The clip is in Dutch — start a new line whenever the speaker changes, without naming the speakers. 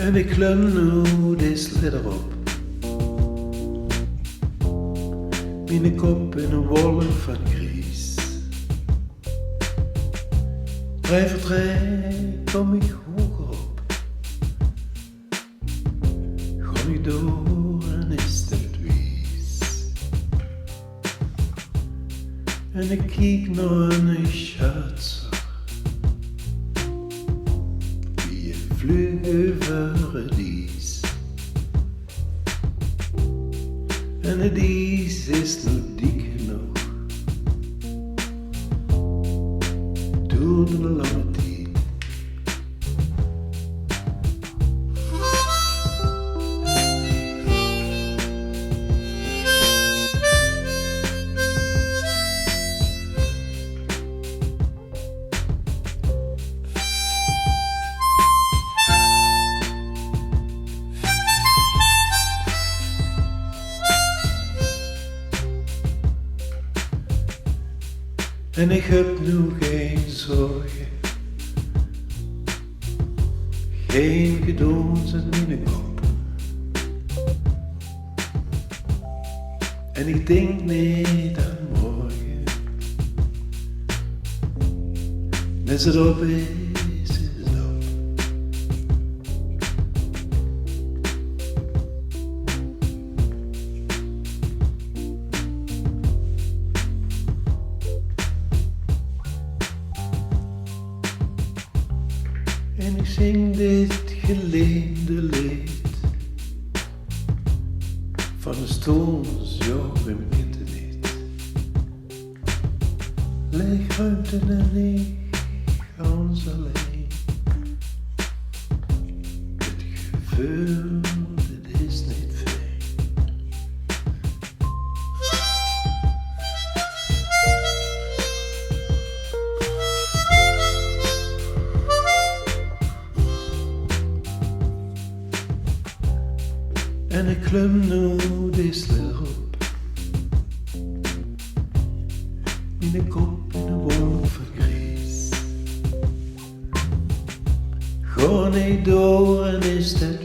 En ik klom nu des ladder op. Mijn kop in een wolk van gries. Rij voor rij kom ik hoger op. Ga ik door en is het wies. En ik kijk naar een schatser. Wie een vlug over het ijs. En het ijs is nog dik genoeg. Door de lange tijd. En ik heb nu geen zorgen, geen gedons in mijn kop. En ik denk niet aan morgen. Als het op is, is het op. En ik zing dit geleende lied van de Stones, jou in internet. Leeg ruimte en ik gans alleen. Het gevoel, dit is niet fijn. En ik klom nu des ladder op. Mijn kop in een wolk van grijs. Ga niet door en is het